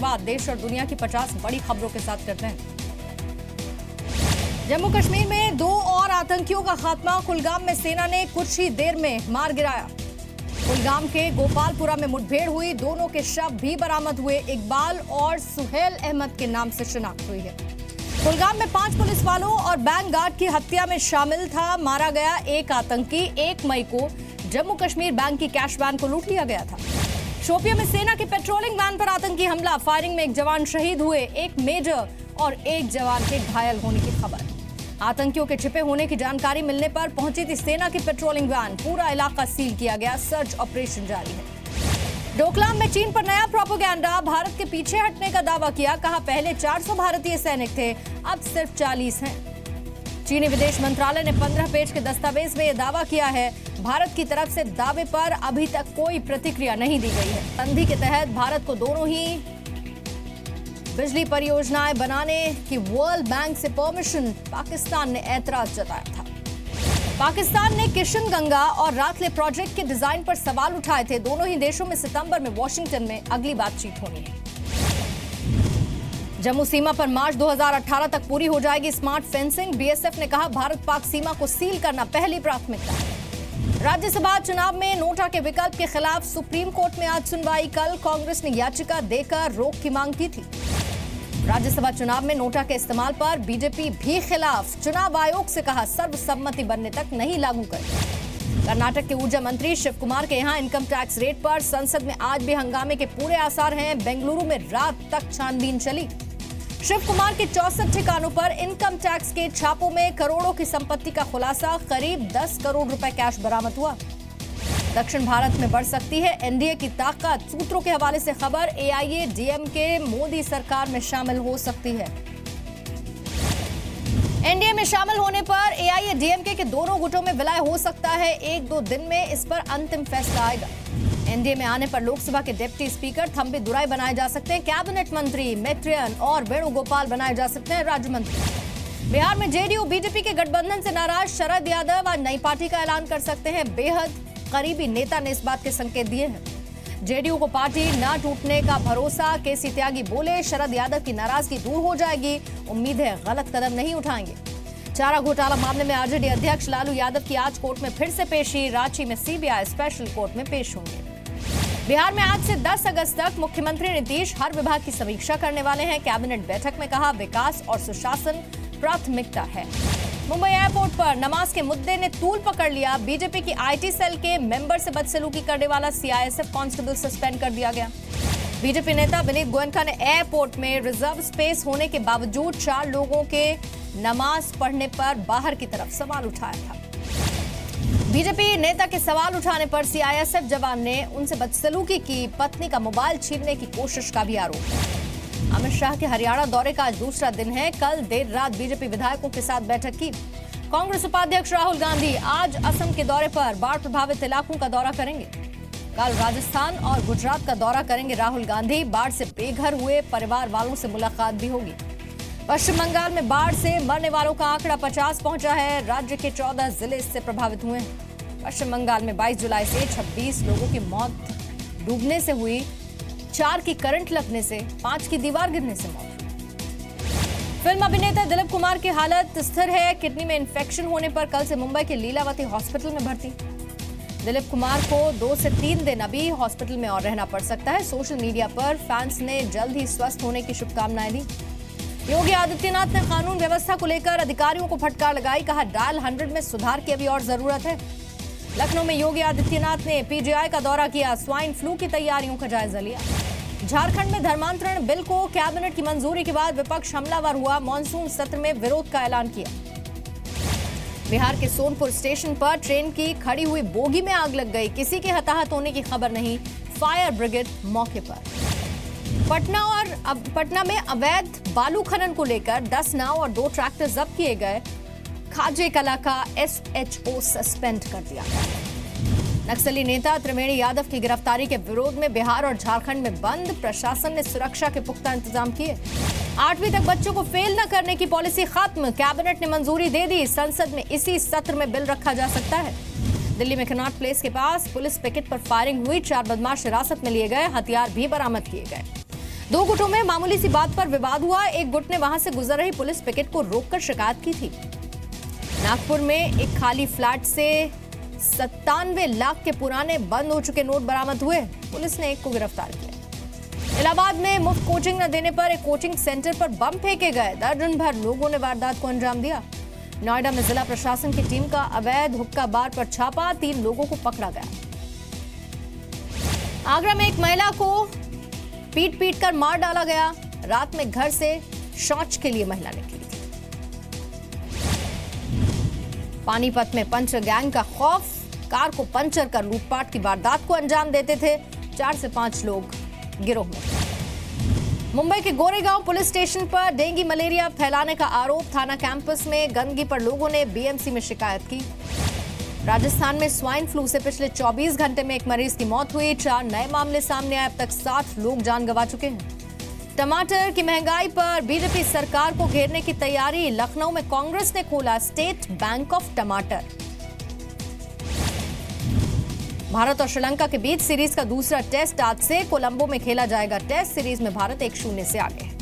शुरुआत देश और दुनिया की 50 बड़ी खबरों के साथ करते हैं। जम्मू कश्मीर में 2 और आतंकियों का खात्मा। कुलगाम में सेना ने कुछ ही देर में मार गिराया। कुलगाम के गोपालपुरा में मुठभेड़ हुई, दोनों के शव भी बरामद हुए। इकबाल और सुहेल अहमद के नाम से शिनाख्त हुई है। कुलगाम में 5 पुलिस वालों और बैंक गार्ड की हत्या में शामिल था। मारा गया एक आतंकी। 1 मई को जम्मू कश्मीर बैंक की कैश वैन को लूट लिया गया था। शोपियां में सेना की पेट्रोलिंग वैन पर आतंकी हमला। फायरिंग में 1 जवान शहीद हुए, 1 मेजर और 1 जवान के घायल होने की खबर। आतंकियों के छिपे होने की जानकारी मिलने पर पहुंची थी सेना की पेट्रोलिंग वैन। पूरा इलाका सील किया गया। सर्च ऑपरेशन जारी है। डोकलाम में चीन पर नया प्रोपेगेंडा। भारत के पीछे हटने का दावा किया। कहा पहले 400 भारतीय सैनिक थे, अब सिर्फ 40 हैं। चीनी विदेश मंत्रालय ने 15 पेज के दस्तावेज में यह दावा किया है। भारत की तरफ से दावे पर अभी तक कोई प्रतिक्रिया नहीं दी गई है। संधि के तहत भारत को दोनों ही बिजली परियोजनाएं बनाने की वर्ल्ड बैंक से परमिशन पाकिस्तान ने ऐतराज जताया था। पाकिस्तान ने किशन गंगा और रातले प्रोजेक्ट के डिजाइन पर सवाल उठाए थे। दोनों ही देशों में सितंबर में वॉशिंगटन में अगली बातचीत होनी है। जम्मू सीमा पर मार्च 2018 तक पूरी हो जाएगी स्मार्ट फेंसिंग। बीएसएफ ने कहा भारत पाक सीमा को सील करना पहली प्राथमिकता है। राज्यसभा चुनाव में नोटा के विकल्प के खिलाफ सुप्रीम कोर्ट में आज सुनवाई। कल कांग्रेस ने याचिका देकर रोक की मांग की थी। राज्यसभा चुनाव में नोटा के इस्तेमाल पर बीजेपी भी खिलाफ। चुनाव आयोग से कहा सर्वसम्मति बनने तक नहीं लागू करें। कर्नाटक के ऊर्जा मंत्री शिव कुमार के यहां इनकम टैक्स रेट पर संसद में आज भी हंगामे के पूरे आसार हैं। बेंगलुरु में रात तक छानबीन चली। शिव कुमार के 64 ठिकानों पर इनकम टैक्स के छापों में करोड़ों की संपत्ति का खुलासा। करीब 10 करोड़ रुपए कैश बरामद हुआ। दक्षिण भारत में बढ़ सकती है एनडीए की ताकत। सूत्रों के हवाले से खबर। एआईएडीएमके मोदी सरकार में शामिल हो सकती है। एनडीए में शामिल होने पर एआईएडीएमके के दोनों गुटों में विलय हो सकता है। 1-2 दिन में इस पर अंतिम फैसला आएगा। एनडीए में आने पर लोकसभा के डिप्टी स्पीकर थम्बी दुराई बनाए जा सकते हैं। कैबिनेट मंत्री मैत्रेयन और वेणुगोपाल बनाए जा सकते हैं राज्य मंत्री। बिहार में जेडीयू बीजेपी के गठबंधन से नाराज शरद यादव आज नई पार्टी का ऐलान कर सकते हैं। बेहद करीबी नेता ने इस बात के संकेत दिए हैं। जेडीयू को पार्टी न टूटने का भरोसा। केसी त्यागी बोले शरद यादव की नाराजगी दूर हो जाएगी। उम्मीद है गलत कदम नहीं उठाएंगे। चारा घोटाला मामले में आरजेडी अध्यक्ष लालू यादव की आज कोर्ट में फिर से पेशी। रांची में सीबीआई स्पेशल कोर्ट में पेश होंगे। बिहार में आज से 10 अगस्त तक मुख्यमंत्री नीतीश हर विभाग की समीक्षा करने वाले हैं। कैबिनेट बैठक में कहा विकास और सुशासन प्राथमिकता है। मुंबई एयरपोर्ट पर नमाज के मुद्दे ने तूल पकड़ लिया। बीजेपी की आईटी सेल के मेंबर से बदसलूकी करने वाला सीआईएसएफ कांस्टेबल सस्पेंड कर दिया गया। बीजेपी नेता विनीत गोयनका ने एयरपोर्ट में रिजर्व स्पेस होने के बावजूद 4 लोगों के नमाज पढ़ने पर बाहर की तरफ सवाल उठाया था। बीजेपी नेता के सवाल उठाने पर सीआईएसएफ जवान ने उनसे बदसलूकी की। पत्नी का मोबाइल छीनने की कोशिश का भी आरोप है। अमित शाह के हरियाणा दौरे का आज दूसरा दिन है। कल देर रात बीजेपी विधायकों के साथ बैठक की। कांग्रेस उपाध्यक्ष राहुल गांधी आज असम के दौरे पर बाढ़ प्रभावित इलाकों का दौरा करेंगे। कल राजस्थान और गुजरात का दौरा करेंगे राहुल गांधी। बाढ़ से बेघर हुए परिवार वालों से मुलाकात भी होगी। पश्चिम बंगाल में बाढ़ से मरने वालों का आंकड़ा 50 पहुंचा है। राज्य के 14 जिले इससे प्रभावित हुए हैं। पश्चिम बंगाल में 22 जुलाई से 26 लोगों की मौत डूबने से हुई, 4 की करंट लगने से, 5 की दीवार गिरने से मौत हुई। फिल्म अभिनेता दिलीप कुमार की हालत स्थिर है। किडनी में इंफेक्शन होने पर कल से मुंबई के लीलावती हॉस्पिटल में भर्ती। दिलीप कुमार को 2 से 3 दिन अभी हॉस्पिटल में और रहना पड़ सकता है। सोशल मीडिया पर फैंस ने जल्द ही स्वस्थ होने की शुभकामनाएं दी। योगी आदित्यनाथ ने कानून व्यवस्था को लेकर अधिकारियों को फटकार लगाई। कहा डायल 100 में सुधार की अभी और जरूरत है। लखनऊ में योगी आदित्यनाथ ने पीजीआई का दौरा किया। स्वाइन फ्लू की तैयारियों का जायजा लिया। झारखंड में धर्मांतरण बिल को कैबिनेट की मंजूरी के बाद विपक्ष हमलावर हुआ। मॉनसून सत्र में विरोध का ऐलान किया। बिहार के सोनपुर स्टेशन पर ट्रेन की खड़ी हुई बोगी में आग लग गई। किसी के हताहत होने की खबर नहीं। फायर ब्रिगेड मौके पर। पटना में अवैध बालू खनन को लेकर 10 नाव और 2 ट्रैक्टर जब्त किए गए। खाजे कला का एसएचओ सस्पेंड कर दिया गया। नक्सली नेता त्रिवेणी यादव की गिरफ्तारी के विरोध में बिहार और झारखंड में बंद। प्रशासन ने सुरक्षा के पुख्ता इंतजाम किए। 8वीं तक बच्चों को फेल न करने की पॉलिसी खत्म। कैबिनेट ने मंजूरी दे दी। संसद में इसी सत्र में बिल रखा जा सकता है। दिल्ली में कनॉट प्लेस के पास पुलिस पिकेट पर फायरिंग हुई। 4 बदमाश हिरासत में लिए गए। हथियार भी बरामद किए गए। दो गुटों में मामूली सी बात पर विवाद हुआ। एक गुट ने वहां से गुजर रही पुलिस पिकेट को रोककर शिकायत की थी। नागपुर में एक खाली फ्लैट से 97 लाख के पुराने बंद हो चुके नोट बरामद हुए। पुलिस ने एक को गिरफ्तार किया। इलाहाबाद में मुफ्त कोचिंग न देने पर एक कोचिंग सेंटर पर बम फेंके गए। दर्जन भर लोगों ने वारदात को अंजाम दिया। नोएडा में जिला प्रशासन की टीम का अवैध हुक्का बार पर छापा, 3 लोगों को पकड़ा गया। आगरा में एक महिला को पीट कर मार डाला गया। रात में घर से शौच के लिए महिला निकली थी। पानीपत में पंचर गैंग का खौफ, कार को पंचर कर लूटपाट की वारदात को अंजाम देते थे। 4 से 5 लोग गिरोह में। मुंबई के गोरेगांव पुलिस स्टेशन पर डेंगू मलेरिया फैलाने का आरोप। थाना कैंपस में गंदगी पर लोगों ने बीएमसी में शिकायत की। राजस्थान में स्वाइन फ्लू से पिछले 24 घंटे में एक मरीज की मौत हुई। 4 नए मामले सामने आए। अब तक 7 लोग जान गंवा चुके हैं। टमाटर की महंगाई पर बीजेपी सरकार को घेरने की तैयारी। लखनऊ में कांग्रेस ने खोला स्टेट बैंक ऑफ टमाटर। भारत और श्रीलंका के बीच सीरीज का दूसरा टेस्ट आज से कोलंबो में खेला जाएगा। टेस्ट सीरीज में भारत 1-0 से आगे है।